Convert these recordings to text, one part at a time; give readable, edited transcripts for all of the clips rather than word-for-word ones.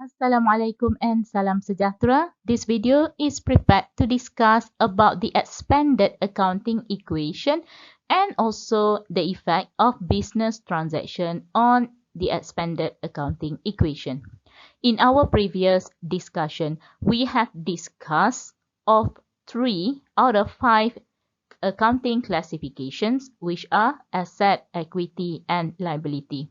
Assalamualaikum and salam sejahtera. This video is prepared to discuss about the expanded accounting equation and also the effect of business transaction on the expanded accounting equation. In our previous discussion, we have discussed of 3 out of 5 accounting classifications, which are asset, equity, and liability.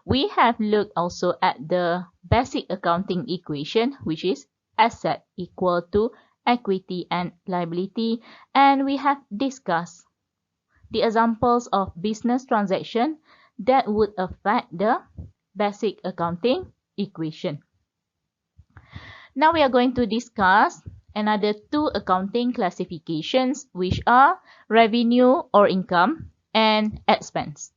We have looked also at the basic accounting equation, which is asset equal to equity and liability, and we have discussed the examples of business transaction that would affect the basic accounting equation. Now we are going to discuss another 2 accounting classifications, which are revenue or income and expense.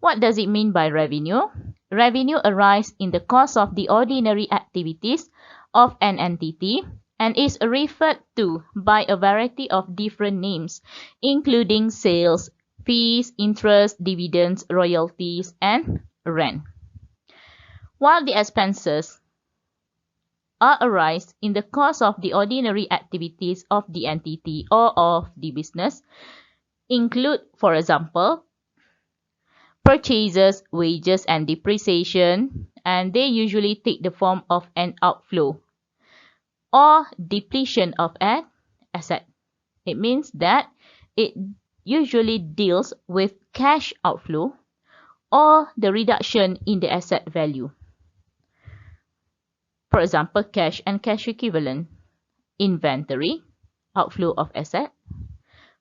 What does it mean by revenue? Revenue arises in the course of the ordinary activities of an entity and is referred to by a variety of different names, including sales, fees, interest, dividends, royalties, and rent. While the expenses arise in the course of the ordinary activities of the entity or of the business, include, for example, purchases, wages, and depreciation, and they usually take the form of an outflow or depletion of an asset. It means that it usually deals with cash outflow or the reduction in the asset value. For example, cash and cash equivalent, inventory, outflow of asset,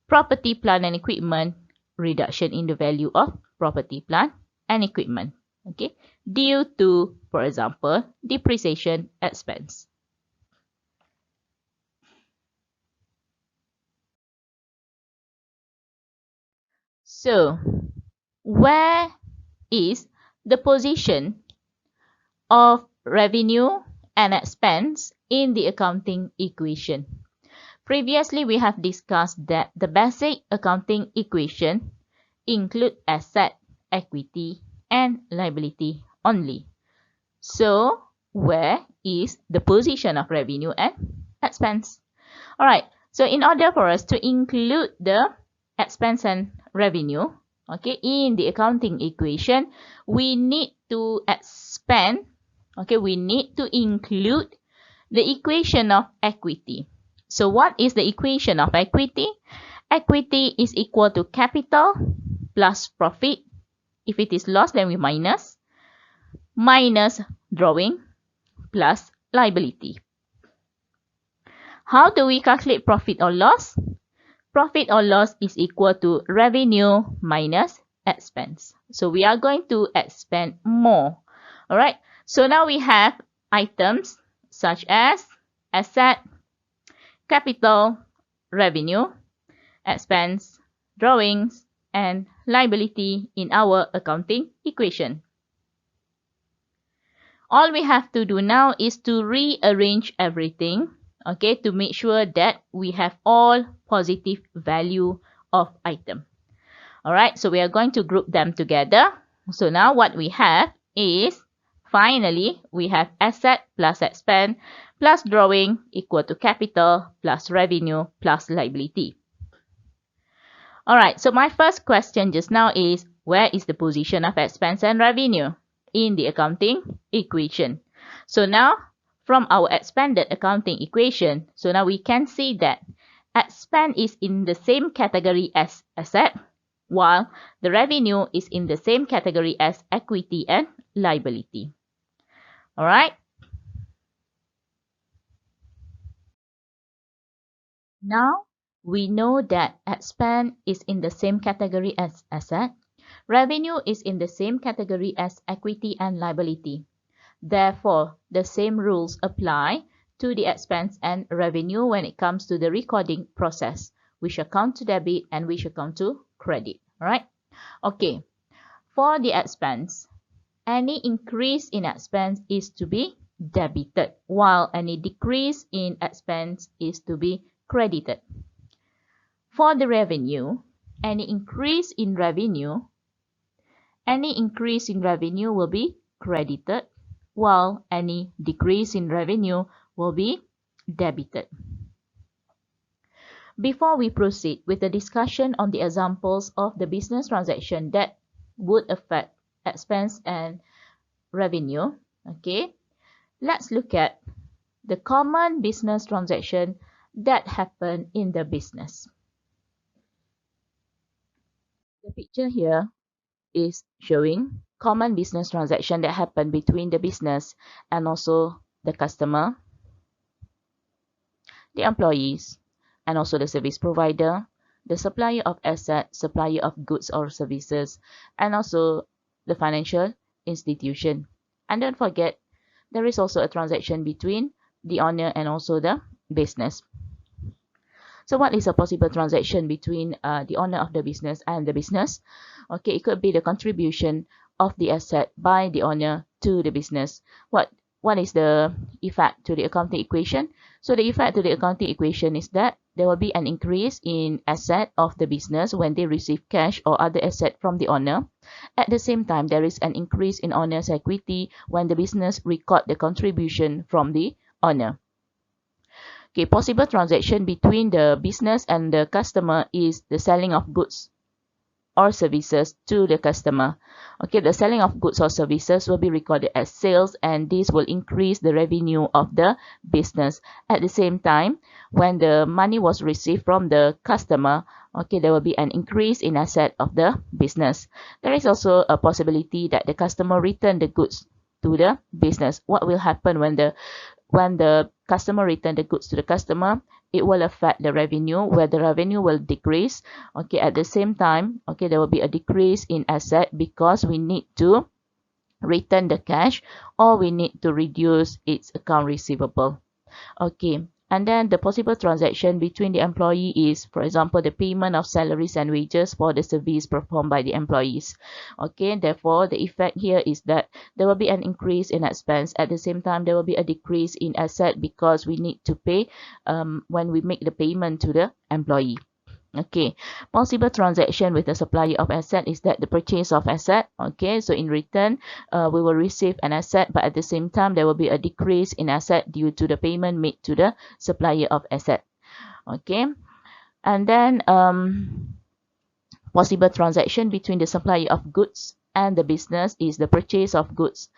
property, plant, and equipment, reduction in the value of property, plant, and equipment, okay, due to, for example, depreciation expense. So, where is the position of revenue and expense in the accounting equation? Previously, we have discussed that the basic accounting equation include asset, equity, and liability only. So, where is the position of revenue and expense? Alright, so in order for us to include the expense and revenue, okay, in the accounting equation, we need to expand, okay, we need to include the equation of equity. So what is the equation of equity? Equity is equal to capital plus profit. If it is loss, then we minus drawing plus liability. How do we calculate profit or loss? Profit or loss is equal to revenue minus expense. So we are going to expand more. Alright, so now we have items such as asset, capital, revenue, expense, drawings, and liability in our accounting equation. All we have to do now is to rearrange everything, okay, to make sure that we have all positive value of item. Alright, so we are going to group them together. So now what we have is, finally, we have asset plus expense plus drawing equal to capital plus revenue plus liability. Alright, so my first question just now is, where is the position of expense and revenue in the accounting equation? So now, from our expanded accounting equation, so now we can see that expense is in the same category as asset, while the revenue is in the same category as equity and liability. Alright. Now, we know that expense is in the same category as asset. Revenue is in the same category as equity and liability. Therefore, the same rules apply to the expense and revenue when it comes to the recording process, which account to debit and which account to credit. Alright? Okay. For the expense, any increase in expense is to be debited, while any decrease in expense is to be credited. For the revenue, any increase in revenue will be credited, while any decrease in revenue will be debited. Before we proceed with the discussion on the examples of the business transaction that would affect expense and revenue, okay, let's look at the common business transaction that happen in the business. The picture here is showing common business transaction that happen between the business and also the customer, the employees, and also the service provider, the supplier of assets, supplier of goods or services, and also the financial institution. And don't forget, there is also a transaction between the owner and also the business. So what is a possible transaction between the owner of the business and the business? Okay, it could be the contribution of the asset by the owner to the business. What is the effect to the accounting equation? So the effect to the accounting equation is that there will be an increase in asset of the business when they receive cash or other asset from the owner. At the same time, there is an increase in owner's equity when the business record the contribution from the owner. Okay, possible transaction between the business and the customer is the selling of goods or services to the customer. Okay, the selling of goods or services will be recorded as sales, and this will increase the revenue of the business. At the same time, when the money was received from the customer, okay, there will be an increase in asset of the business. There is also a possibility that the customer return the goods to the business. What will happen when the customer return the goods to the customer? It will affect the revenue, where the revenue will decrease. Okay, at the same time, okay, there will be a decrease in asset because we need to return the cash or we need to reduce its account receivable. Okay, and then the possible transaction between the employee is, for example, the payment of salaries and wages for the service performed by the employees. Okay, therefore, the effect here is that there will be an increase in expense. At the same time, there will be a decrease in asset because we need to pay when we make the payment to the employee. Okay, possible transaction with the supplier of asset is that the purchase of asset. Okay, so in return, we will receive an asset, but at the same time, there will be a decrease in asset due to the payment made to the supplier of asset. Okay, and then possible transaction between the supplier of goods and the business is the purchase of goods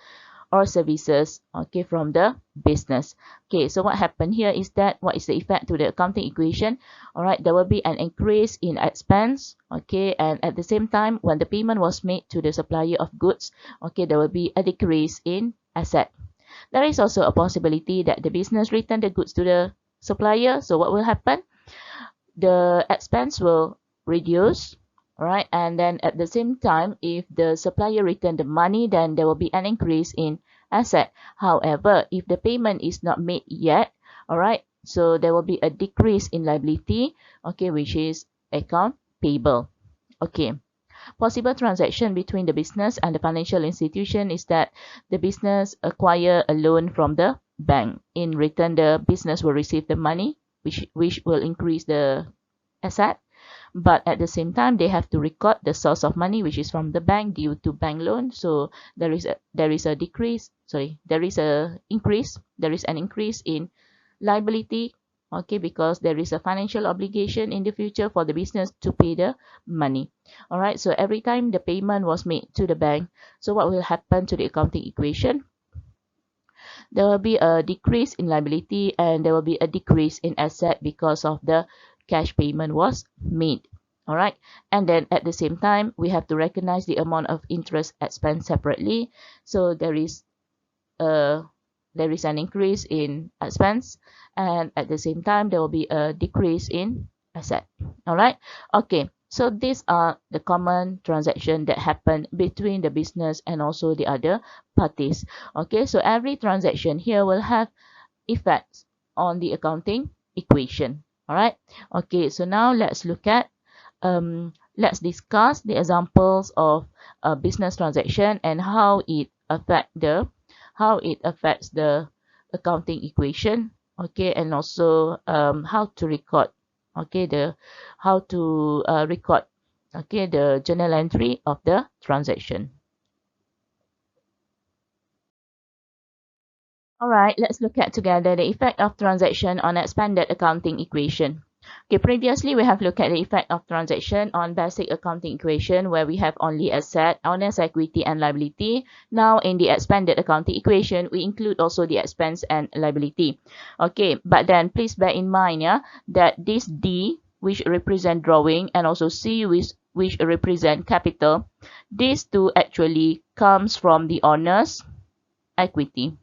or services, okay, from the business. Okay, so what happened here is that what is the effect to the accounting equation? All right, there will be an increase in expense, okay, and at the same time, when the payment was made to the supplier of goods, okay, there will be a decrease in asset. There is also a possibility that the business return the goods to the supplier. So what will happen? The expense will reduce. All right, and then at the same time, if the supplier return the money, then there will be an increase in asset. However, if the payment is not made yet, all right, so there will be a decrease in liability, okay, which is account payable. Okay, possible transaction between the business and the financial institution is that the business acquire a loan from the bank. In return, the business will receive the money, which will increase the asset. But at the same time, they have to record the source of money, which is from the bank due to bank loan. So there is a decrease. Sorry, there is an increase in liability. Okay, because there is a financial obligation in the future for the business to pay the money. All right. So every time the payment was made to the bank, so what will happen to the accounting equation? There will be a decrease in liability and there will be a decrease in asset because of the cash payment was made. All right, and then at the same time, we have to recognize the amount of interest expense separately. So there is an increase in expense, and at the same time, there will be a decrease in asset. All right, okay. So these are the common transaction that happen between the business and also the other parties. Okay, so every transaction here will have effects on the accounting equation. All right. Okay, so now let's look at let's discuss the examples of a business transaction and how it affects the accounting equation. Okay, and also how to record. Okay, record. Okay, the journal entry of the transaction. Alright, let's look at together the effect of transaction on expanded accounting equation. Okay, previously we have looked at the effect of transaction on basic accounting equation where we have only asset, owner's equity and liability. Now in the expanded accounting equation, we include also the expense and liability. Okay, but then please bear in mind that this D, which represent drawing, and also C, which represent capital, these two actually comes from the owner's equity.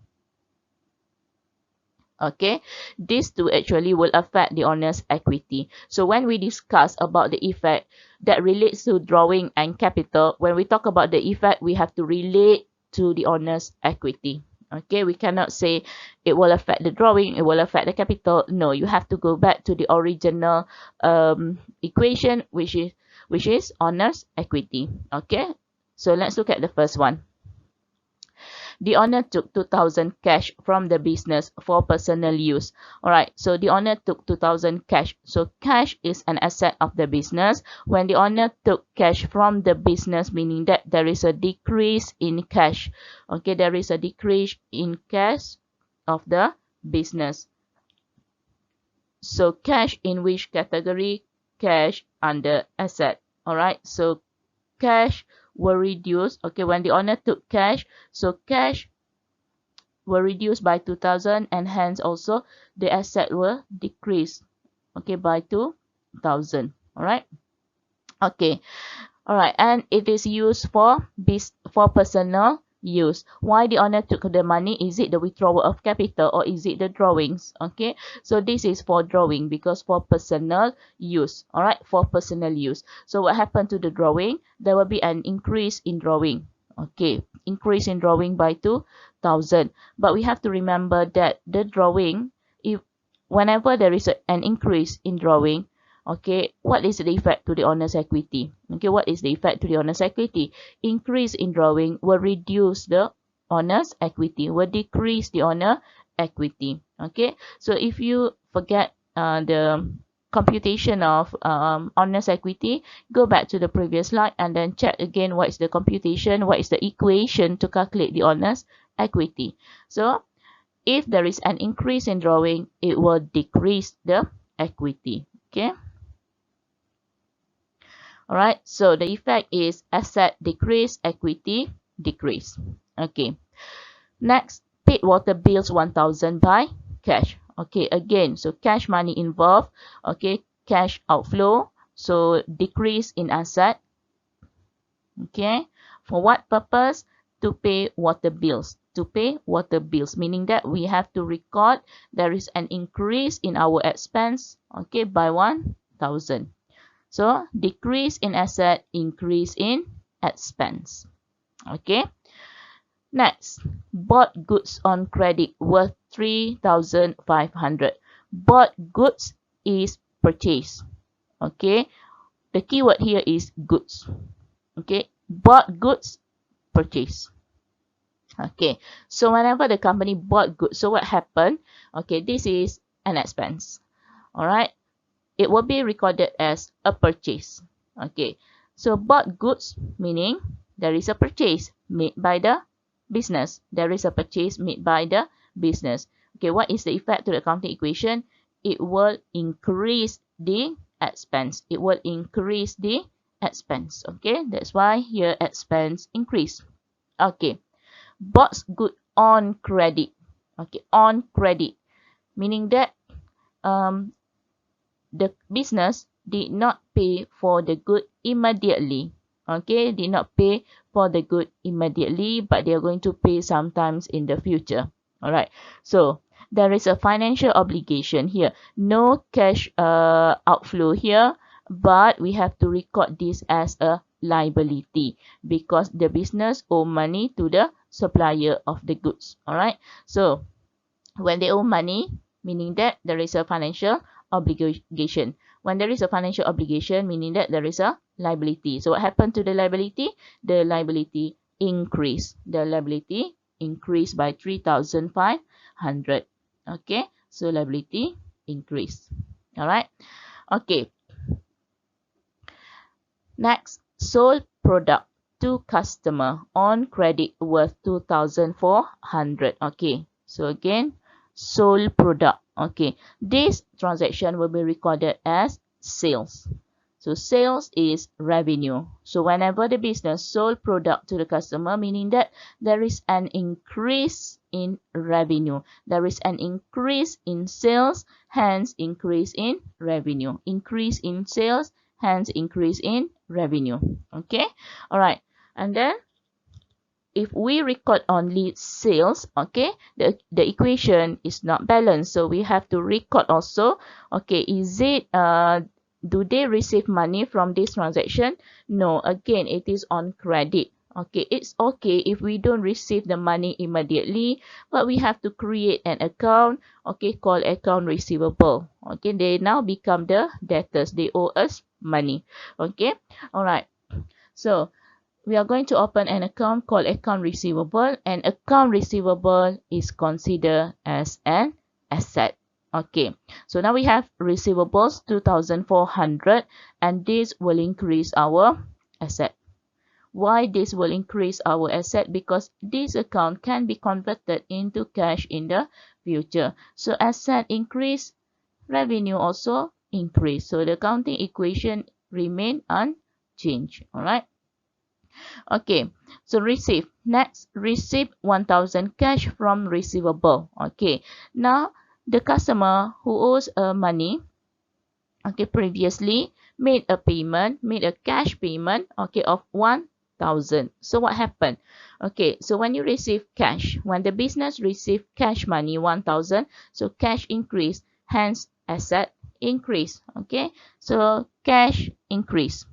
Okay, these two actually will affect the owner's equity. So when we discuss about the effect that relates to drawing and capital, when we talk about the effect, we have to relate to the owner's equity. Okay, we cannot say it will affect the drawing, it will affect the capital. No, you have to go back to the original equation, which is owner's equity. Okay, so let's look at the first one. The owner took 2,000 cash from the business for personal use. Alright, so the owner took 2,000 cash. So cash is an asset of the business. When the owner took cash from the business, meaning that there is a decrease in cash. Okay, there is a decrease in cash of the business. So cash in which category? Cash under asset. Alright, so cash were reduced. Okay, when the owner took cash, so cash were reduced by 2,000 and hence also the asset will decrease, okay, by 2,000. Alright, okay, alright, and it is used for personal use. Why the owner took the money? Is it the withdrawal of capital or is it the drawings? Okay, so this is for drawing because for personal use. Alright, for personal use. So what happened to the drawing? There will be an increase in drawing. Okay, increase in drawing by 2,000. But we have to remember that the drawing, if whenever there is an increase in drawing, okay, what is the effect to the owner's equity? Okay, what is the effect to the owner's equity? Increase in drawing will reduce the owner's equity, will decrease the owner equity. Okay, so if you forget the computation of owner's equity, go back to the previous slide and then check again what is the computation, what is the equation to calculate the owner's equity. So if there is an increase in drawing, it will decrease the equity. Okay. Alright, so the effect is asset decrease, equity decrease. Okay. Next, paid water bills 1,000 by cash. Okay, again, so cash money involved. Okay, cash outflow. So decrease in asset. Okay, for what purpose? To pay water bills. To pay water bills, meaning that we have to record there is an increase in our expense. Okay, by 1,000. So decrease in asset, increase in expense. Okay. Next, bought goods on credit worth 3,500. Bought goods is purchase. Okay, the keyword here is goods. Okay, bought goods, purchase. Okay, so whenever the company bought goods, so what happened? Okay, this is an expense. Alright, it will be recorded as a purchase. Okay, so bought goods meaning there is a purchase made by the business. There is a purchase made by the business. Okay, what is the effect to the accounting equation? It will increase the expense. It will increase the expense. Okay, that's why here expense increase. Okay, bought good on credit. Okay, on credit, meaning that the business did not pay for the good immediately. Okay, did not pay for the good immediately, but they are going to pay sometimes in the future. Alright, so there is a financial obligation here. No cash outflow here, but we have to record this as a liability because the business owe money to the supplier of the goods. Alright, so when they owe money, meaning that there is a financial obligation. When there is a financial obligation, meaning that there is a liability. So what happened to the liability? The liability increased. The liability increased by 3,500. Okay, so liability increased. Alright, okay. Next, sold product to customer on credit worth 2,400. Okay, So again, sold product. Okay, this transaction will be recorded as sales. So sales is revenue. So whenever the business sold product to the customer, meaning that there is an increase in revenue. There is an increase in sales, hence increase in revenue. Increase in sales, hence increase in revenue. Okay, all right. And then if we record only sales, okay, the equation is not balanced. So we have to record also, okay, is it do they receive money from this transaction? No, again, it is on credit. Okay, it's okay if we don't receive the money immediately, but we have to create an account, okay, called account receivable. Okay, they now become the debtors. They owe us money. Okay, all right. So we are going to open an account called account receivable, and account receivable is considered as an asset. Okay, so now we have receivables 2,400, and this will increase our asset. Why this will increase our asset? Because this account can be converted into cash in the future. So asset increase, revenue also increase. So the accounting equation remain unchanged. All right. Okay, so receive. Next, receive 1,000 cash from receivable. Okay, now the customer who owes money, okay, previously made a cash payment, okay, of 1,000. So what happened? Okay, so when you receive cash, when the business receive cash money 1,000, so cash increase, hence asset increase. Okay, so cash increase.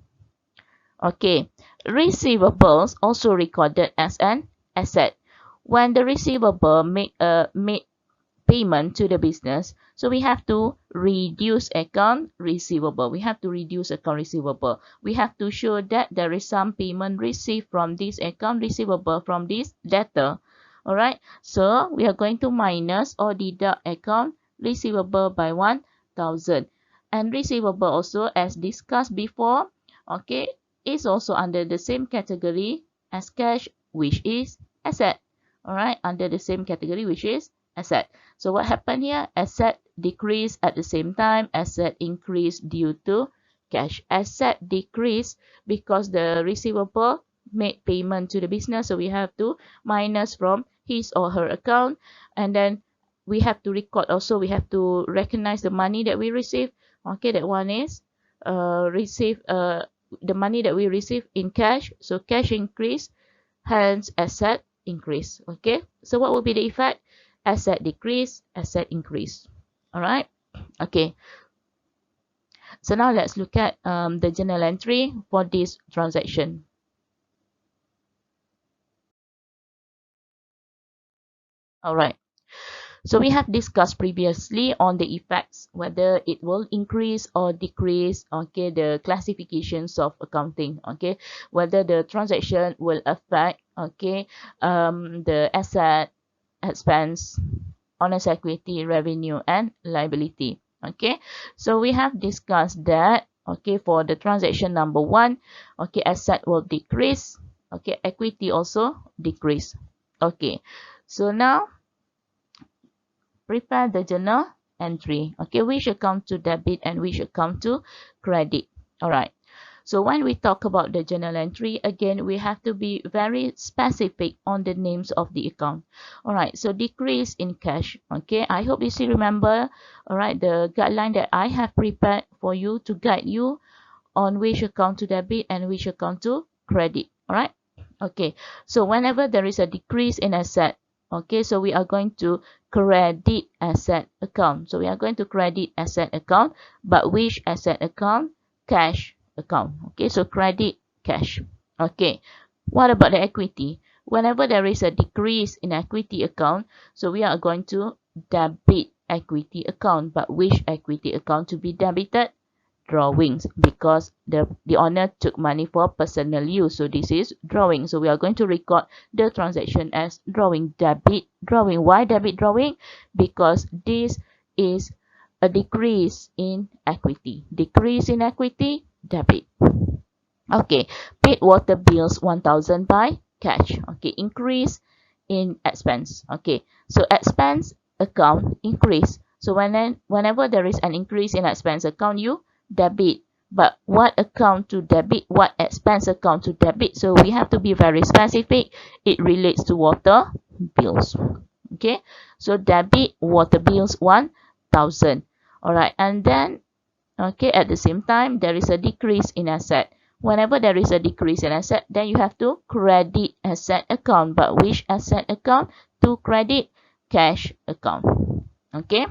Okay, receivables also recorded as an asset. When the receivable made payment to the business, so we have to reduce account receivable. We have to reduce account receivable. We have to show that there is some payment received from this account receivable from this debtor. Alright, so we are going to minus or deduct account receivable by 1,000. And receivable also, as discussed before, okay, is also under the same category as cash, which is asset. Alright, under the same category, which is asset. So what happened here? Asset decrease at the same time, asset increase due to cash. Asset decrease because the receivable made payment to the business, so we have to minus from his or her account, and then we have to record also, we have to recognize the money that we receive. Okay, that one is the money that we receive in cash, so cash increase, hence asset increase. Okay, so what will be the effect? Asset decrease, asset increase. All right. Okay, so now let's look at the journal entry for this transaction. All right, so we have discussed previously on the effects, whether it will increase or decrease, okay, the classifications of accounting, okay, whether the transaction will affect, okay, the asset, expense, honest equity, revenue, and liability. Okay, so we have discussed that, okay, for the transaction number 1, okay, asset will decrease, okay, equity also decrease. Okay, so now prepare the journal entry. Okay, which account to debit and which account to credit. All right. So when we talk about the journal entry, again, we have to be very specific on the names of the account. All right. So decrease in cash. Okay. I hope you still remember, all right, the guideline that I have prepared for you to guide you on which account to debit and which account to credit. All right. Okay. So whenever there is a decrease in asset, okay, so we are going to credit asset account. So we are going to credit asset account, but which asset account? Cash account. Okay, so credit cash. Okay, what about the equity? Whenever there is a decrease in equity account, so we are going to debit equity account, but which equity account to be debited? Drawings, because the owner took money for personal use, so this is drawing. So we are going to record the transaction as drawing, debit drawing. Why debit drawing? Because this is a decrease in equity. Decrease in equity, debit. Okay, paid water bills 1,000 by cash. Okay, increase in expense. Okay, so expense account increase. So whenever there is an increase in expense account, you debit. But what account to debit, what expense account to debit? So we have to be very specific. It relates to water bills. Okay, so debit water bills 1,000. All right, and then okay, at the same time there is a decrease in asset. Whenever there is a decrease in asset, then you have to credit asset account. But which asset account to credit? Cash account. Okay,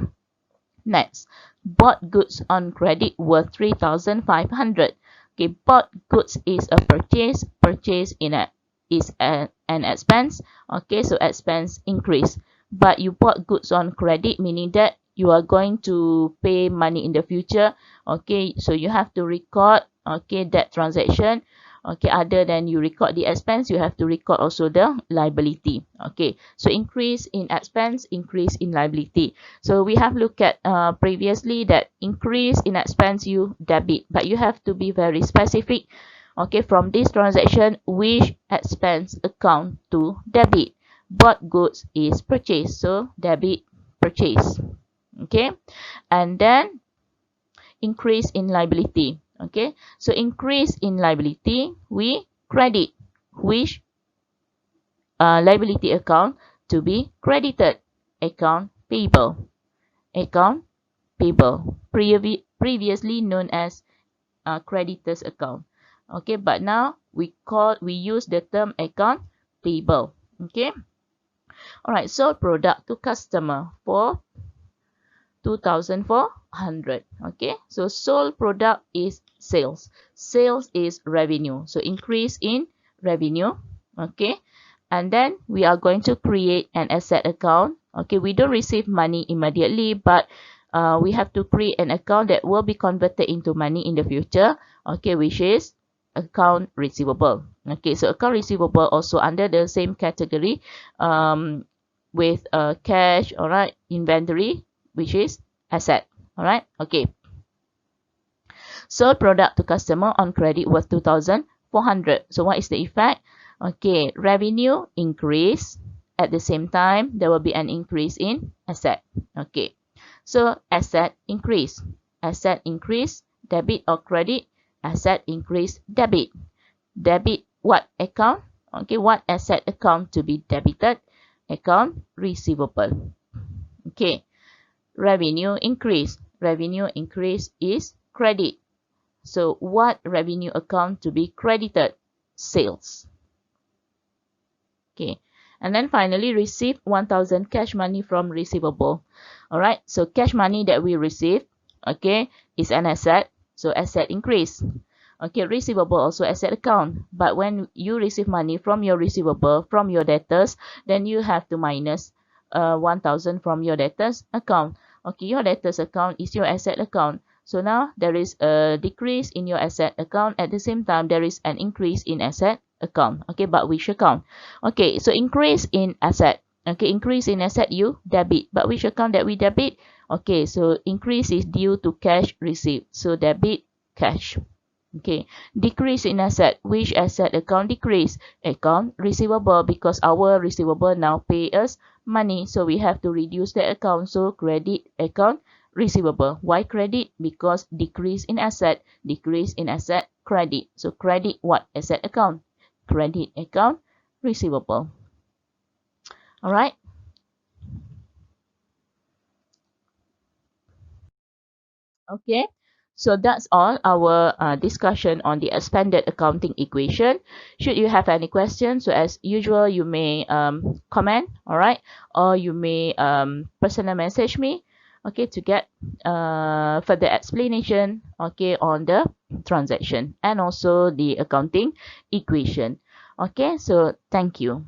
next, bought goods on credit worth 3,500. Okay, bought goods is a purchase. Purchase is an expense. Okay, so expense increase. But you bought goods on credit, meaning that you are going to pay money in the future. Okay, so you have to record okay that transaction. Okay, other than you record the expense, you have to record also the liability. Okay, so increase in expense, increase in liability. So we have looked at previously that increase in expense you debit, but you have to be very specific. Okay, from this transaction, which expense account to debit? Bought goods is purchase, so debit purchase. Okay, and then increase in liability. Okay, so increase in liability, we credit which liability account to be credited? Account payable. Account payable, previously known as creditors account. Okay, but now we use the term account payable. Okay, all right, so product to customer for 2,400. Okay, so sold product is sales. Sales is revenue. So increase in revenue. Okay, and then we are going to create an asset account. Okay, we don't receive money immediately, but we have to create an account that will be converted into money in the future. Okay, which is account receivable. Okay, so account receivable also under the same category with cash, all right, inventory, which is asset. All right, okay. Sold product to customer on credit worth 2,400. So what is the effect? Okay, revenue increase. At the same time, there will be an increase in asset. Okay, so asset increase. Asset increase, debit or credit? Asset increase, debit. Debit what account? Okay, what asset account to be debited? Account receivable. Okay, revenue increase. Revenue increase is credit. So what revenue account to be credited? Sales. Okay, and then finally receive 1,000 cash money from receivable. All right, so cash money that we receive, okay, is an asset. So asset increase. Okay, receivable also asset account. But when you receive money from your receivable, from your debtors, then you have to minus 1,000 from your debtors account. Okay, your debtors account is your asset account. So now there is a decrease in your asset account. At the same time, there is an increase in asset account. Okay, but which account? Okay, so increase in asset. Okay, increase in asset you debit. But which account that we debit? Okay, so increase is due to cash received. So debit cash. Okay, decrease in asset. Which asset account decrease? Account receivable, because our receivable now pay us money. So we have to reduce the account. So credit account receivable. Why credit? Because decrease in asset. Decrease in asset, credit. So credit what asset account? Credit account receivable. All right. Okay, so that's all our discussion on the expanded accounting equation. Should you have any questions, so as usual, you may comment, all right, or you may personal message me, okay, to get further explanation, okay, on the transaction and also the accounting equation. Okay, so thank you.